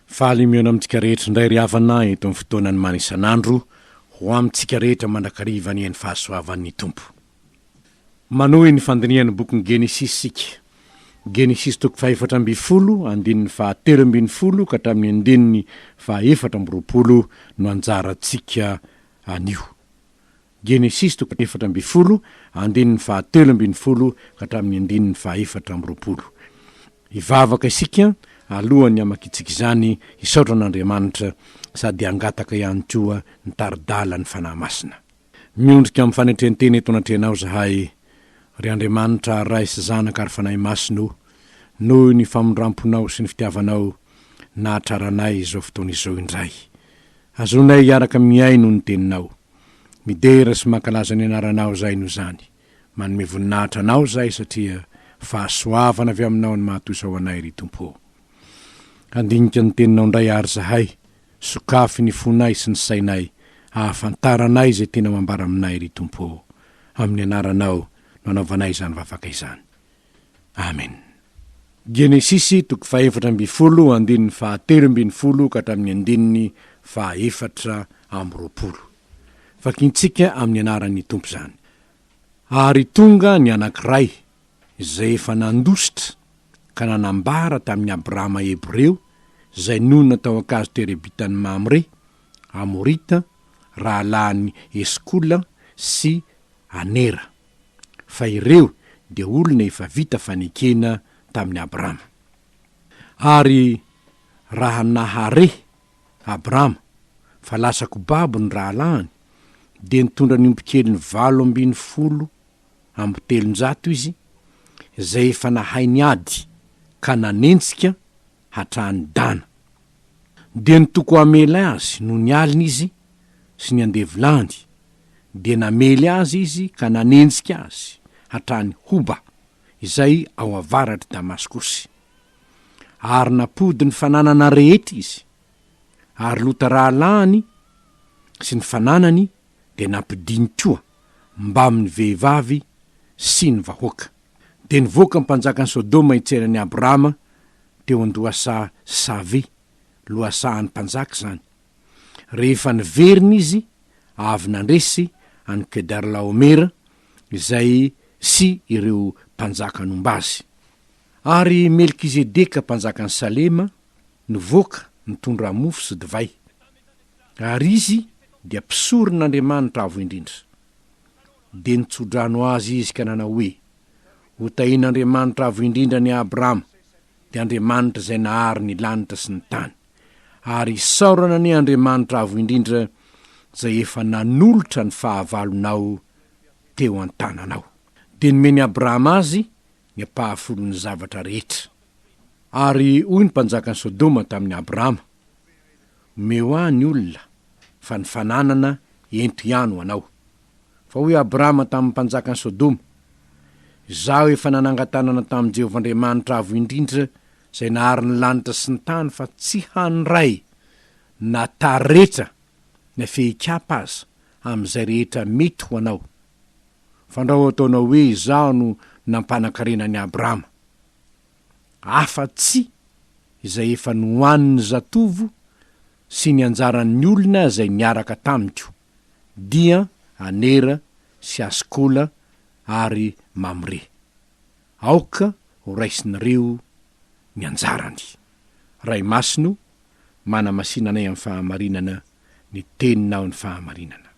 Fahalimiona amintsika rehetra indray ry havana eto amin'ny fotoanany many isanandro ho amintsika rehetra mandrakariva ny hain'ny fahasoavan'ny tompo. Manohy ny fandinian'ny bokin'ny Genesisy sika. Genesisy toko 4:20 andininy 7:20 ka hatramin'ny andininy 4:20 no anjarantsika anio. Genesisy toko 4:20 andininy 7:20 ka hatramin'ny andininy 4:20. Ivavaka isika alohan'ny amakitsika izany isaotra an'Andriamanitra sady angataka ihany koa ny taridala ny fanahy masina. Miondrika amin'ny fanetrenteny eto anatrehanao zahay, ry Andriamanitra ray sy zanaka ary fanahy masina noho ny famondramponao sy ny fitiavanao nahatraranay izao fotoana izao indray. Azonay hiaraka miay noho ny teninao, midera sy mankalaza ny anaranao zay no zany. Manome voninahitra anao zay satria fahasoavana avy aminao ny mahatosa ao anay ry Tompo. Andinika ny teninao ndray ary zahay, sokafy ny fonay sy ny sainay, ahafantaranay zay tena mambara aminay ry Tompo. Amin'ny anaranao no anaovanay izany vavaka izany. Amen. Genesisy toko 4:20 andininy 7:20 ka hatramin'ny andininy 4:20. Vakintsika amin'ny anaran'ny Tompo zany. Ary tonga ny anankiray izay efa nandositra ka nanambara tamin'ny Abrahama Hebreo, zay noho natao akazo terebitany Mamre, Amorita, rahalahiny Eskola sy Anera. Fa ireo dia olona efa vita fanekena tamin'ny Abrahama. Ary raha nahare Abrahama fa lasa kobabo ny rahalahiny, dia nitondra ny ompikely ny 800 amby 300 izy, zay efa nahainy ady ka nanentsika hatrany dana. Dia nitoko amely azy no ny aliny izy sy ny andevilany, dia namely azy izy ka nanentsika azy hatrany Hoba, izay ao avaratry Damaskosy. Ary napody ny fananana rehetra izy, ary lota rahalahiny sy ny fananany dia nampidiny koa mba amin'ny vehivavy sy ny vahoaka. Dia nivoaka mpanjakany Sodoma itseran'ny Abrahama teo andohasa Save, lohasahan'ny mpanjaka zany. Rehefa niveriny izy, avy nandresy any Kedarlaomera, izay sy ireo mpanjaka nombazy. Ary Melkizedeka mpanjakany Salema nivoaka nitondra mofo sy divay. Ary izy dia mpisoron'Andriamanitra avo indrindra. Dia nitsodrano azy izy ka nanao hoe, ho tahin'Andriamanitra avo indrindra ny Abrahama, dia Andriamanitra zay nahary ny lanitra sy ny tany. Ary isaorana ny Andriamanitra avo indrindra zay efa nanolotra ny fahavalonao teo an-tananao. Dia nomeny Abrahama azy ny ampahafolon'ny zavatra rehetra. Ary hoy ny mpanjakany Sodoma tamin'ny Abrahama, meo any olona fa ny fananana ento ihany ho anao. Fa hoy Abrahama tamin'ny mpanjakany Sodoma, zaho efa nanangatanana tamin'ny Jehovah Andriamanitra avo indrindra zay nahary ny lanitra sy ny tany, fa tsy hanyray na taretra na fehikapa aza am'izay rehetra mety ho anao. Fandrao ataonao hoe zaho no nampanankrenany Abrahama. Afa-tsy izay efa nohaniny zatovo sy ny anjaran'ny olona zay niaraka tamiko, dia Anera sy Askola ary Mamre. Aoka ho raisinareo ny anjarany. Ray masino, mana masinanay amin'ny fahamarinana, ny teninao ny fahamarinana.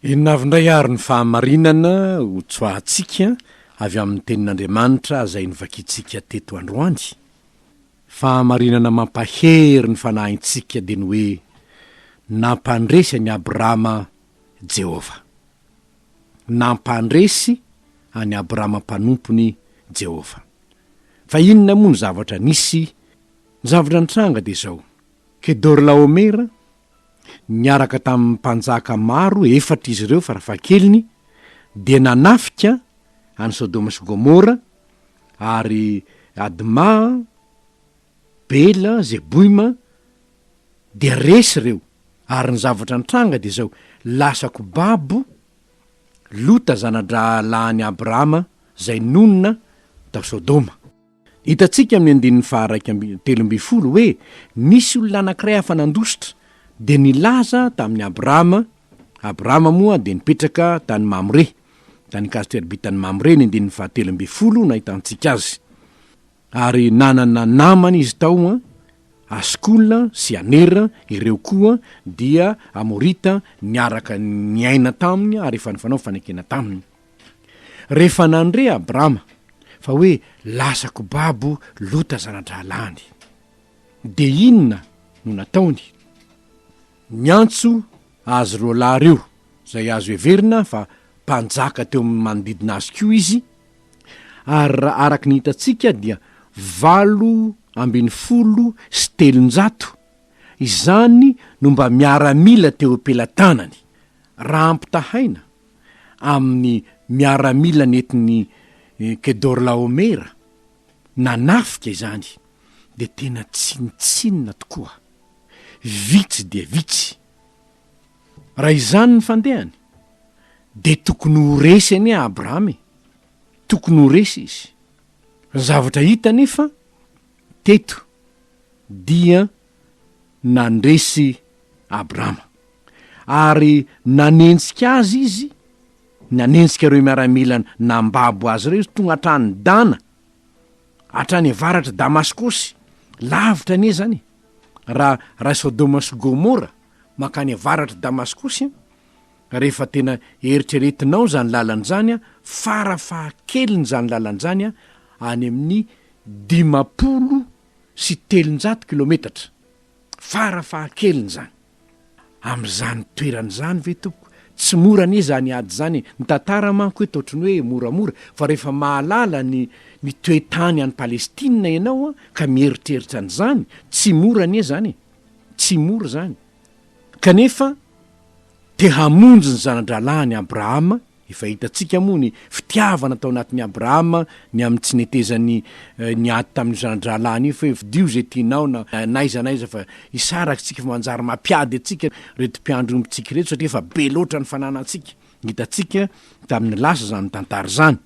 Inavindray ary ny fahamarinana ho tsoahatsika avy amin'ny tenin'Andriamanitra zay nivakitsika teto androany. fahamarinana mampahery ny fanahintsika de ny hoe nampandresy any Abrahama Jehovah, nampandresy any Abrahama mpanompony Jehovah. Fa inona moa ny zavatra nisy? Ny zavatra nitranga de zao: Kedorlaomera niaraka tamin'ny mpanjaka maro, 4 izy ireo farafahakeliny, de nanafika any Sodoma sy Gomora, ary Adma, Bela, Zeboima, de resy reo. Ary ny zavatra nitranga de zao: lasako babo Lota zanadralany Abrahama zay nonina tao Sodoma. Hitatsika amin'ny 13 hoe nisy olona anankiray hafa nandositra de nilaza tamin'ny Abrahama. Abrahama moa de nipetraka tany Mamre, tany kasitoeribitany Mamre, ny 13 nahitantsika azy. Ary nanana namany izy tao Askola sy Anera, ireo koa dia Amorita, niaraka niaina taminy ary efa nifanao fanekena taminy. Rehefa nandre Abrahama fa hoe lasako babo Lota zanadralany, de inona no nataony? Niantso azy roa lahy reo, zay azo heverina fa mpanjaka teo manodidina azy koa izy, ary araky ny hitatsika dia 7,300 izany no mba miaramila teo ampelantanany. Raha ampitahaina amin'ny miaramila netiny Kedorlaomera nanafika izany, de tena tsinitsinina tokoa, vitsy de vitsy. Raha izany ny fandehany de tokony ho resy any Abrahama, tokony ho resy izy. Zavatra hita nefa teto dia nandresy Abrahama, ary nanentsika azy izy, nanentsika reo miaramila nambabo azy reo tonga hatrany Dana, hatrany avaratra Damaskosy, lavitra anie zany. Raha Sodoma sy Gomora makany avaratra Damaskosy, rehefa tena eritreretinao zany lalany zany, farafahakeliny zany lalany zany any amin'ny 500 kilometatra, farafahakeliny zany. Am'izany toerany zany ve toko tsy mora anie zany ady zany. Ny tantara manko hoe totriny hoe moramora, fa rehefa mahalala ny toetany any Palestina ianao ka mieritreritra an'izany, tsy mora anie zany, tsy mora zany. Kanefa te hamonjy ny zanadralany Abrahama. Efa hitatsika moa ny fitiavana tao anatin'ny Abrahama ny amin'ny tsy netezany niady tamin'ny zanadralany io, fa dio zay tianao na naizanaiza fa isaraksika fa manjary mampiady atsika reto mpiandrombitsika reto, satria fa be loatra ny fananantsika. Hitatsika tamin'ny lasa zany tantara zany.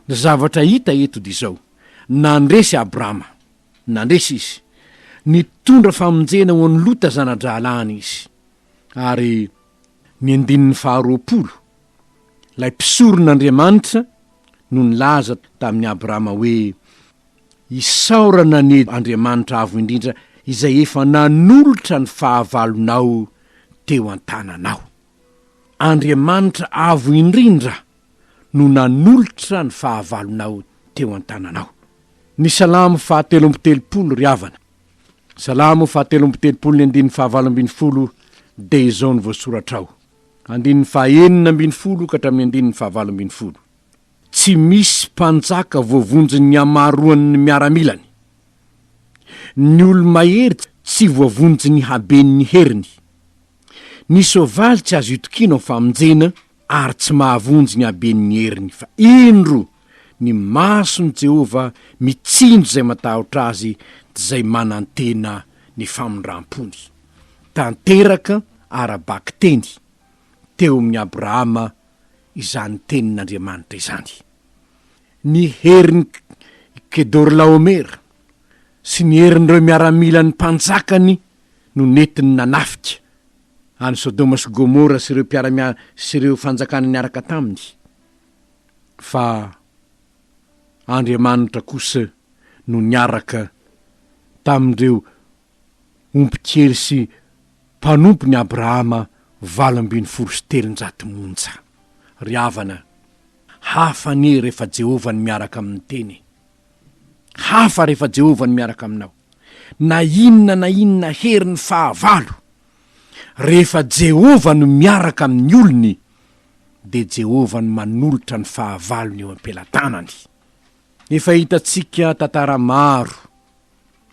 Ny zavatra hita eto di zao: nandresy Abrahama, nandresy izy, nitondra famonjena ho an'ny Lota zanadralany izy. Ary ny 20 lay mpisoron'Andriamanitra no nilaza tamin'ny Abrahama hoe isaorana ny Andriamanitra avo indrindra izay efa nanolotra ny fahavalonao teo an-tananao. Andriamanitra avo indrindra no nanolotra ny fahavalonao teo an-tananao. Ny Salamo 130 ry havana, Salamo 130 de izao ny voasoratra ao, 9 ka hatramin'ny 15. Tsy misy mpanjaka voavonjy ny amaroan'ny miaramilany, ny olo-mahery tsy voavonjy ny haben'ny heriny, ny soavaly tsy azo itokina ho famonjena ary tsy mahavonjy ny haben'ny heriny. Fa indro ny mason'ny Jehovah mitsinjo zay matahotra azy, zay manantena ny famondram-pony. Tanteraka arabaky teny teo amin'ny Abrahama izany tenin'Andriamanitra izany. Ny herin'ny Kedorlaomera sy ny herin'ireo miaramila ny mpanjakany no netiny nanafika any Sodoma sy Gomora sy ireo fanjakana niaraka taminy. Fa Andriamanitra kosa no niaraka tamindreo ompikely sy mpanompony Abrahama 7,300 monja. Ry havana, hafa ny rehefa Jehovah ny miaraka amin'ny teny. hafa rehefa Jehovah no miaraka aminao. Na inona hery ny fahavalo rehefa Jehovah no miaraka amin'ny olony, de Jehovah no manolotra ny fahavalony eo am-pelatanany. Efa hitantsika tantara maro,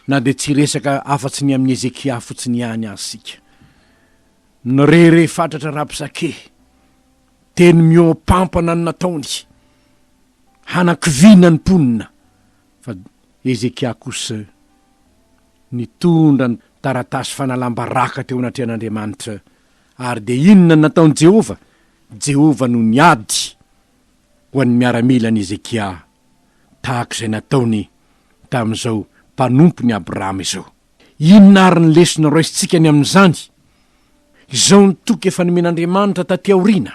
na de tsy resaka afatsy ny amin'ny Ezekia fotsiny ihany asika. Nyrere fatratra rapsake, teny miopampana ny nataony, hanakivina ny ponina. Fa Ezekia kosa nitondra ny taratasy fanalambaraka teo anatrehan'Andriamanitra, ary de inona nataony Jehovah? Jehovah no niady ho an'ny miaramila ny Ezekia, tahak'izay nataony tamin'izao mpanompony Abrahama izao. Inona ary ny lesona roisintsika ny amin'izany? Izao ny toky efa nomen'Andriamanitra taty aoriana.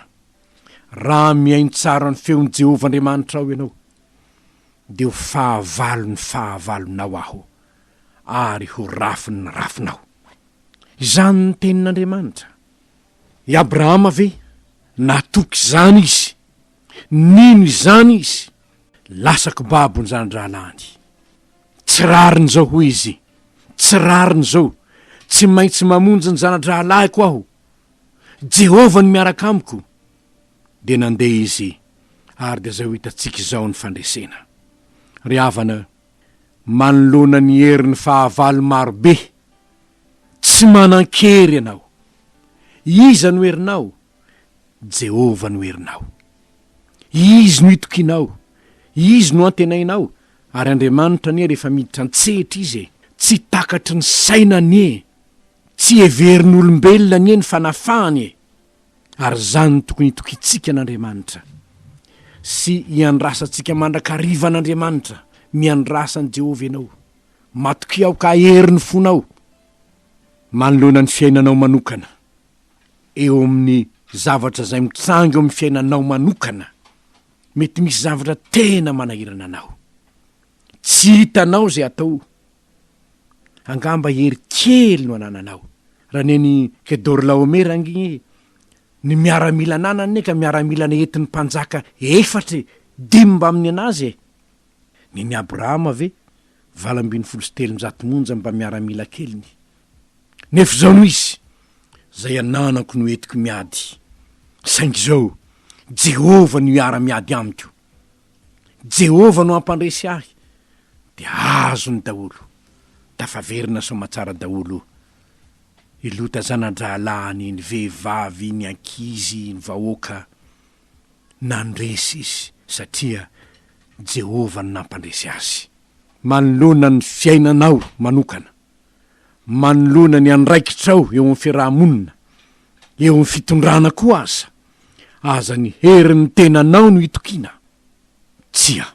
Raha miaino tsara ny feon'ny Jehovah Andriamanitra ao ianao, de ho fahavalon'ny fahavalonao aho, ary ho rafin'ny rafinao. Izany ny tenin'Andriamanitra. I Abrahama ve natoky zany izy, nino izany izy? Lasaky babony zanadrahalany. Tsy rariny zao ho izy, tsy rariny zao, tsy maintsy mamonjy ny zanadrahalahiko aho, Jehovah no miaraka amiko. De nandeha izy, ary de zao hitatsika izao ny fandresena. Ry havana, manoloana ny herin'ny fahavalo marobe, tsy manan-kery ianao. Iza no herinao? Jehovah no herinao. Izy no itokinao, izy no antenainao. Ary Andriamanitra nie rehefa miditra antsetra izy, tsy takatry ny sainany, tsy heverin'ny olombelona nie ny fanafahany. Ary zany no tokony itokitsika n'Andriamanitra, sy iandrasantsika mandrakariva n'Andriamanitra. Miandrasany Jehovah ianao, matoky ao ka herin'ny fonao, manoloana ny fiainanao manokana, eo amin'ny zavatra zay mitsangy eo amin'ny fiainanao manokana. Mety misy zavatra tena manahirana anao, tsy hitanao zay atao, angamba hery kely no anananao. Raha neny Kedorlaomer anginy, ny miaramila nanany ka miaramila ny entin'ny mpanjaka efatra dimba amin'ny anazy. Neny Abrahama ve 877 monja mba miaramila keliny. Nefa zao no izy, zay ananako no etiko miady, saingy zao Jehovah no miara-miady amiko, Jehovah no ampandresy ahy, de azo ny daholo, tafaverina somatsara daholo, ilota zanadrahalany, ny vehivavy, ny ankizy, ny vahoaka, nandresy izy, satria Jehovah no nampandresy azy. Manoloana ny fiainanao manokana, manoloana ny andraikitrao eo amin'ny fiarahamonina, eo amin'ny fitondrana koa aza ny herin'ny tenanao no itokiana. Tsia,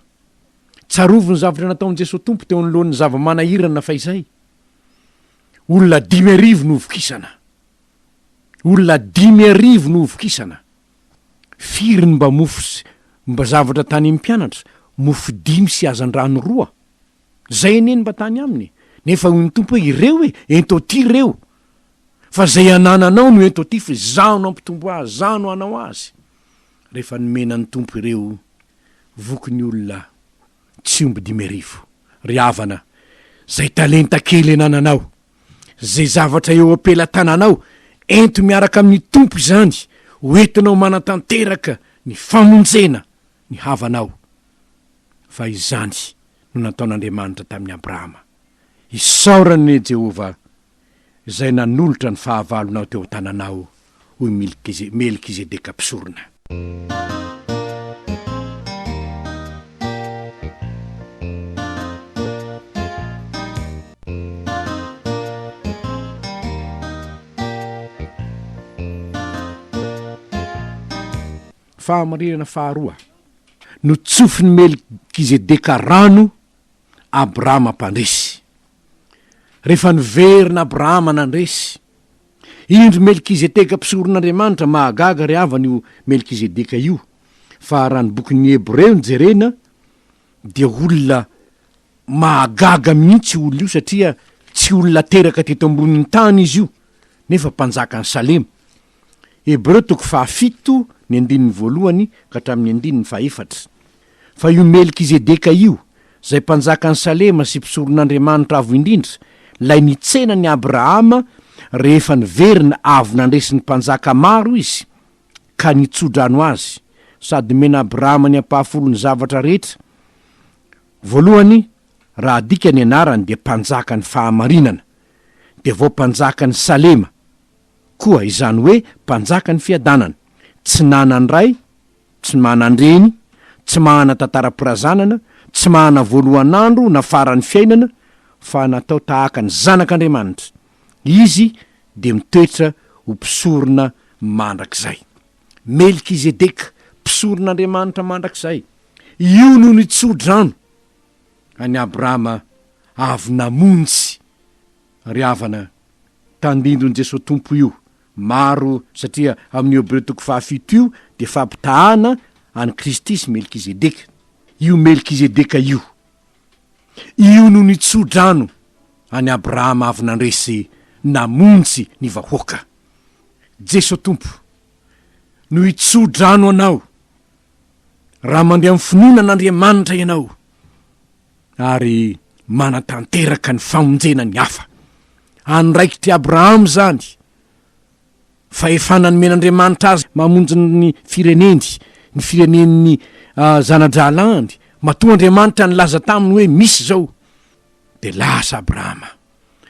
tsarovo ny zavatra nataon'i Jesosy Tompo teo anoloan'ny zava-manahirana fa izay. Olona 5,000 no ovokisana, olona 5,000 no ovokisana. Firy ny mba mofo mba zavatra tany mpianatra, mofo 5 sy azan-drano 2. Zay neny mba tany aminy. Nefa hoy ny Tompo hoe ireo ento ty reo, fa zay anananao no ento ty, fa zaho no ampitombo azy, zaho no anao azy. Rehefa nomena ny Tompo ireo, voky ny olona tsy omby 5,000. Ry havana, zay talenta kely anananao, zay zavatra eo am-pelatananao, ento miaraka amin'ny Tompo izany, hoentinao manatanteraka ny famonjena ny havanao. Fa izany no nataon'Andriamanitra tamin'ny Abrahama. Isaorany Jehovah zay nanolotra ny fahavalonao teo tananao, hoy Melkizedeka mpisorona. Fahamarinana faharoa, no tsofiny Melkizedeka rano, Abrahama mpandresy. Rehefa niverina Abrahama nandresy, indro Melkizedeka mpisoron'Andriamanitra, mahagaga ry havan'io Melkizedeka io. Fa raha ny bokin'ny Hebreo ny jerena, dia olona mahagaga mihitsy olona io, satria tsy olona teraka teto ambonin'ny tany izy io, nefa mpanjaka ny Salema. Hebreo 7 ny 1 ka hatramin'ny 1 fa io Melkizedeka io zay mpanjaka ny Salema sy mpisoron'Andriamanitra avo indrindra, lay nitsena ny Abrahama rehefa niverina avy nandresy ny mpanjaka maro izy, ka nitsodrano azy, sady mena Abrahama ny ampahafolo ny zavatra rehetra. Voalohany, raha dika ny anarany dia mpanjaka ny fahamarinana, dia vao mpanjaka ny Salema koa, izany hoe mpanjaka ny fiadanana, tsy nanan ray, tsy manandreny, tsy mahana tantara-pirazanana, tsy mahana voalohan'andro na farany fiainana, fa natao tahaka ny zanak'Andriamanitra. Izy de mitoetra ho mpisorona mandrakizay. Melkizedeka, mpisoron'Andriamanitra mandrakizay. Io no nitsodrano any Abrahama avy namonjy ry havana tandindon Jesosy tompo io. Maro satria amin'ny Hebreo 7 io de fampitahana any Kristy Melkizedeka. Io Melkizedeka io no nitsodrano any Abrahama avy nandresy namonjy ny vahoaka. Jesosy tompo no itsodrano anao raha mandeha amin'ny finoanan'Andriamanitra ianao, ary manatanteraka ny famonjena ny hafa. Andraikitry Abrahama zany, fa efa nanomen'Andriamanitra azy mamonjy ny fireneny, ny firenen'ny zanadralandy, matoa Andriamanitra nilaza taminy hoe misy zao, de lasa Abrahama.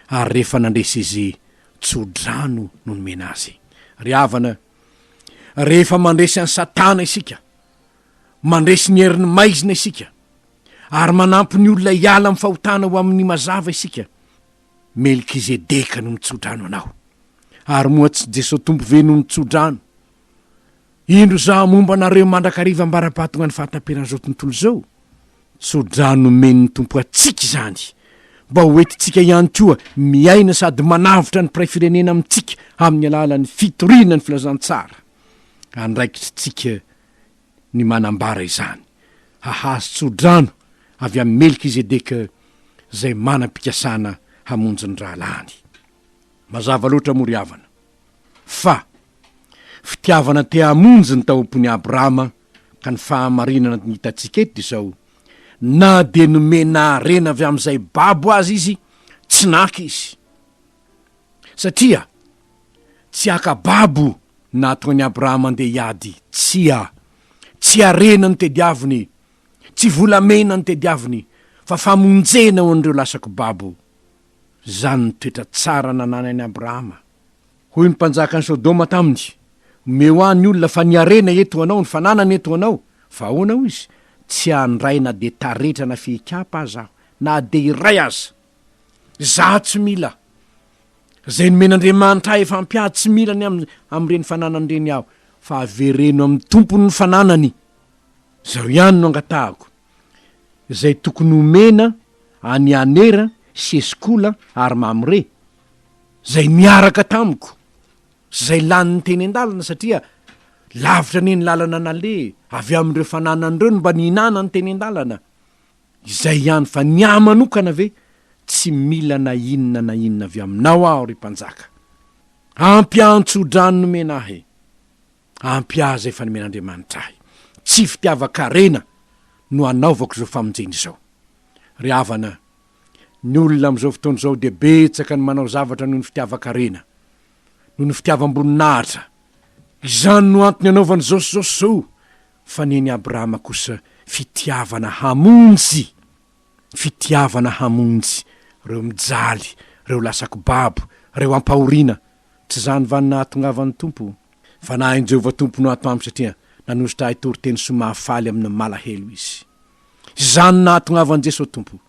Ary rehefa nandresy izy tsodrano no nomena azy. Ry havana, rehefa mandresy any Satana isika, mandresy ny herin'ny maizina isika, ary manampy ny olona hiala amin'ny fahotana ho amin'ny mazava isika, Melkizedeka no nitsodrano anao. Ary moa tsy Jesosy tompo ve no nitsodrano? Indro za momba anareo mandrakariva ambara-patongany fahatamperana zao tontolo zao. Tsodrano men'ny tompo atsika zany, mba hoentitsika ihany koa miaina sady manavitra ny mpiray firenena amintsika amin'ny alalan'ny fitoriana ny filazantsara. Andraikitsika ny manambara izany, hahazo tsodrano avy amin'ny Melkizedeka zay manam-pikasana hamonjy ny rahalany. Mazava loatra moa ry havana, fa fitiavana te hamonjy ny taompony Abrahama ka ny fahamarinana ny hitatsika eto izao, na de nomena rena avy amin'izay babo azy izy, tsy naky izy. Satria tsy aka babo natony any Abrahama andeha hiady, tsy arena ny tediaviny, tsy volamena ny tediaviny, fa famonjena ho an'ireo lasako babo. Zany ny toetra tsara nanany any Abrahama. Hoy ny mpanjaka ny Sodoma taminy, meo any olona fa ny arena eto anao, ny fananana eto anao, fa ahoana ho izy? Tsy andray na de taretra na fihikapa aza aho, na de iray aza. Za tsy mila. Zay nomen'Andriamanitra ahy efa ampiady, tsy mila ny am'ireny fananany reny aho, fa avereno amin'ny tompony ny fananany. Zao ihany no angatahako. Zay tokony homena any anera sy esikola ary mamre, zay miaraka tamiko, zay lany ny teny an-dalana, satria lavitra ny lalana nale avy amin'ireo fananan'ireo no mba nihinana ny teny an-dalana. Izay ihany, fa ny amanokana ve tsy mila na inona avy aminao aho ry mpanjaka. Ampy antsodrano nomena ahy, ampy ahy zay fa nomen'Andriamanitra ahy. Tsy fitiavakarena no anaovako zao famonjeny zao. Ry havana, ny olona am'izao fotoana zao de betsaka ny manao zavatra noho ny fitiavakarena, noho ny fitiavam-boninahitra. Izany no antony anaovany zao zao, fa neny Abrahama kosa fitiavana hamonjy, reo mijaly, reo lasako babo, reo ampahorina. Tsy zany vanina atongavan'ny tompo, fa na hain Jehovah tompo no ato aminy, satria nanositra hitory-teny somahafaly amin'ny malahelo izy. Zany na atongavan'i Jesosy tompo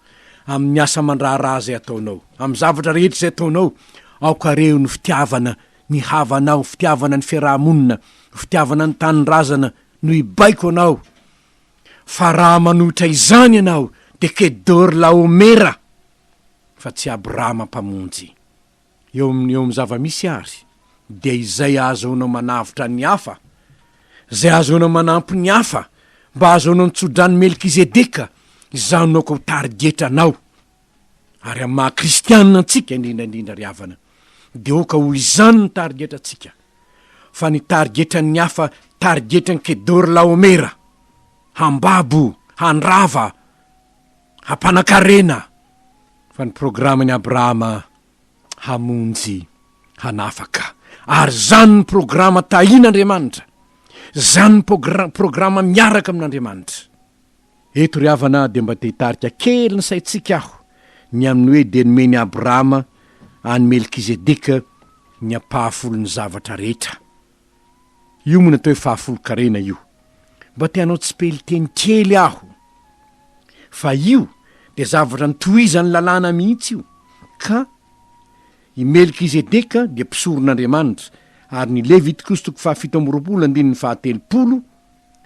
amin'ny asa mandraharaha zay ataonao, amin'ny zavatra rehetra zay ataonao, aokareo ny fitiavana ny havanao, fitiavana ny fiarahamonina, fitiavana ny tanindrazana no ibaiko anao. Fa raha manohitra izany ianao de kedor laomera, fa tsy Abrahama mpamonjy. Eo amin'ny zava-misy ary, de izay ahazoanao manavitra ny hafa, zay ahazoanao manampy ny hafa, mba ahazoanao nitsodrany Melkizedeka, izany no ko tarigetra anao. Ary amin'ny maha kristianina antsika indrindraindrindra ry havana, de oka ho izany ny tarigetra antsika, fa ny tarigetra ny hafa, tarigetra ny kedor laomera, hambabo, handrava, hampanakarena fa ny programany Abrahama hamonjy hanafaka. Ary zany ny programa tahin'Andriamanitra, zany ny programa miaraka amin'Andriamanitra. Eto ry havana dia mba te hitarika kely ny saitsika aho ny amin'ny hoe dia nomeny Abrahama any Melkizedeka ny ampahafolon'ny zavatra rehetra. Io moa natao hoe fahafolo-karena io. Mba te hanao tsipely teny kely aho fa io dia zavatra nitohizany lalàna mihitsy io. Ka i Melkizedeka dia mpisoron'Andriamanitra, ary ny Levitikos 7:20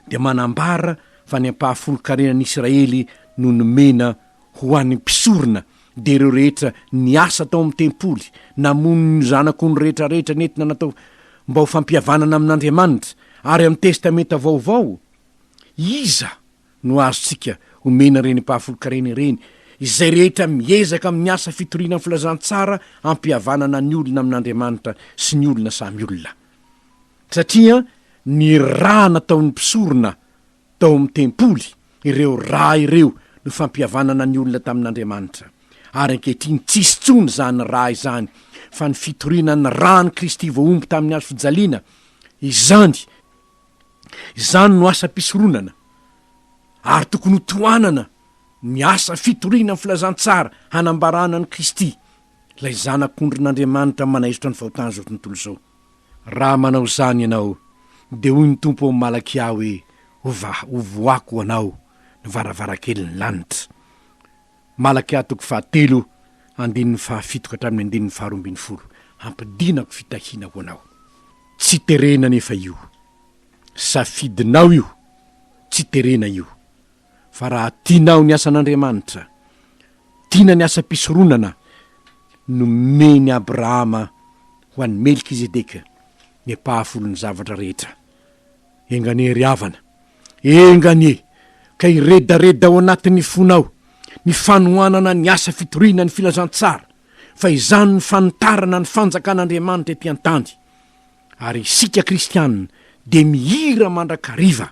dia manambara fa ny ampahafolo-karenan'ny Israely no nomena ho an'ny mpisorona dia ireo rehetra niasa tao amin'ny tempoly, namono ny zanako ny rehetrarehetra nentina natao mba ho fampihavanana amin'Andriamanitra. Ary amin'ny testamenta vaovao, iza no azontsika homena reny ampahafolo-karena ireny, izay rehetra miezaka amin'ny asa fitoriana amin'ny filazantsara ampihavanana ny olona amin'Andriamanitra sy ny olona samy olona. Satria ny raha nataon'ny mpisorona tao amin'ny tempoly, ireo raha ireo no fampihavanana ny olona tamin'Andriamanitra. Ary ankehitriny tsisy tsony zany raha izany, fa ny fitoriana ny raha ny Kristy voaomby tamin'ny hazo fijaliana, izany no asa mpisoronana. Ary tokony ho toanana ny asa fitoriana ny filazantsara hanambarana ny Kristy, ilay zanak'ondrin'Andriamanitra manaizotra ny fahotana zao tontolo zao. Raha manao zany ianao, dia hoy ny Tompo amin'ny Malakia hoe hovoako anao ny varavarakely ny lanitra. Malakia 3:7-12 hampidinako fitahina ho anao. Tsy terena nefa io, safidinao io, tsy terena io. Fa raha tianao ny asan'Andriamanitra, tiana ny asa mpisoronana, nomeny Abrahama ho an'ny Melkizedeka ny ampahafolon'ny zavatra rehetra. Enganie ry havana, enganie, ka iredareda ao anatin'ny fonao ny fanohanana ny asa fitoriana ny filazantsara, fa izany ny fanotarana ny fanjakan'Andriamanitra ety an-tany. Ary isika kristianina dia mihira mandrakariva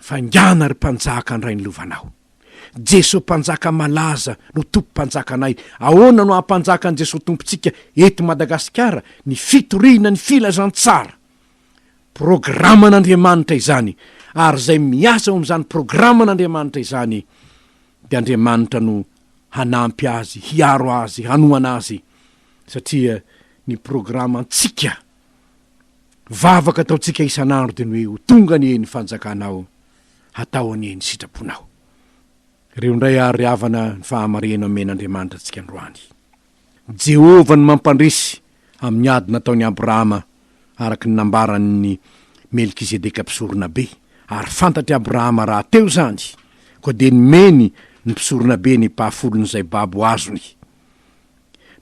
fa ngana ry mpanjaka andray ny lovanao. Jesosy mpanjaka malaza no tompo mpanjakanay. Ahoana no hampanjaka an' Jesosy tompontsika eto Madagasikara? Ny fitoriana ny filazantsara, programan'Andriamanitra izany. Ary zay miasa ao amin'izany programan'Andriamanitra izany, dia Andriamanitra no hanampy azy, hiaro azy, hanohana azy. Satria ny programantsika vavaka ataontsika isanandro dia ny hoe ho tonga ny eny fanjakanao, hatao any eny sitraponao. Reo ndray ary havana ny fahamarena amen'Andriamanitra antsika androany. Jehovah no mampandresy amin'ny ady nataony Abrahama araky ny nambarany Melkizedeka mpisorona be. Ary fantatry Abrahama raha teo zany, koa dia nomeny ny mpisorona be ny mpahafolon'izay babo azony.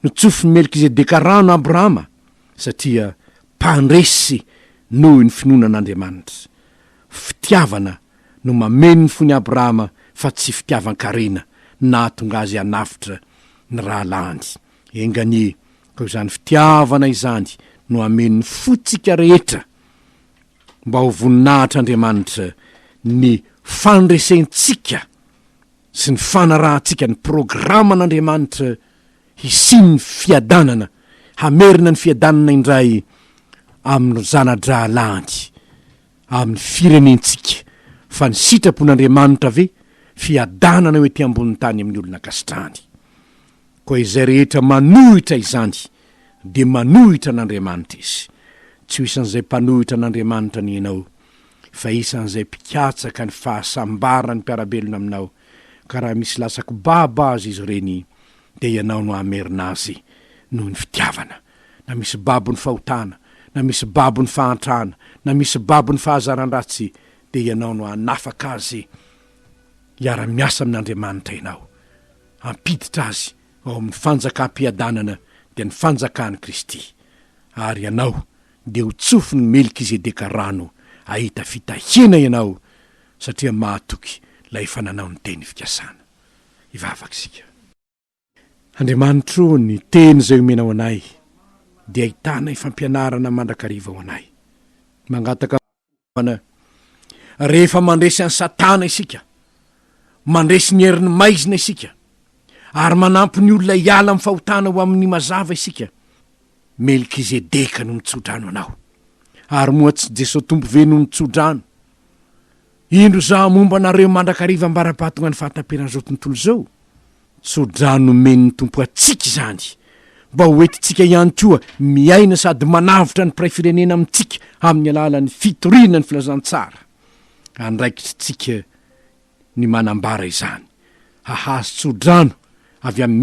Notsofin'ny Melkizedeka rano Abrahama satria mpandresy noho ny finoanan'Andriamanitra. Fitiavana no mameno ny fony Abrahama, fa tsy fitiavan-karena na tonga azy hanafitra ny rahalany. Enganie, koa izany fitiavana izany no ameno ny fotsika rehetra mba ho voninahitra Andriamanitra ny fandresentsika sy ny fanarahantsika ny programan'Andriamanitra hisiny ny fiadanana, hamerina ny fiadanana indray amin'ny zanadrahalany, amin'ny firenentsika. Fa ny sitrapon'Andriamanitra ve fiadanana hoe ty ambon'ny tany amin'ny olona kasitrany. Koa izay rehetra manohitra izany dia manohitra n'Andriamanitra izy. Tsy ho isan'izay mpanohitra n'Andriamanitra ny ianao, fa isan'izay mpikatsaka ny fahasambarany mpiarabelona aminao. Ka raha misy lasako baba azy izy reny, dia ianao no amerina azy noho ny fitiavana. Na misy babo ny fahotana, na misy babo ny fahantrana, na misy babo ny fahazaran-dratsy, dia ianao no hanafaka azy hiara-miasa amin'Andriamanitra ianao, hampiditra azy ao amin'ny fanjakam-piadanana dia ny fanjakan'i Kristy. Ary ianao dia ho tsofiny Melkizedeka rano, ahita fitahiana ianao, satria mahatoky lay fananao ny teny fikasana. Ivavaka isika. Andriamanitro, ny teny zay omenao anay dia ahitana ifampianarana mandrakariva ao anay. Mangataka rehefa mandresy an'ny Satana isika mandresy ny heriny maizina isika ary manampy ny olona hiala amin'ny fahotana ho amin'ny mazava isika. Melkizedeka no nitsodrano anao ary moa tsy Jesosy tompo ve no nitsodrano. Indro za momba anareo mandrakariva ambara-patona ny fahatamperan'izao tontolo zao. Tsodrano men'ny tompo atsika izany mba hoentitsika ihany koa miaina sady manavitra ny piray-firenena amintsika amin'ny alalan'ny fitoriana ny filazantsara. Andraikitsika ny manambara izany hahazo tsodrano avy amin'ny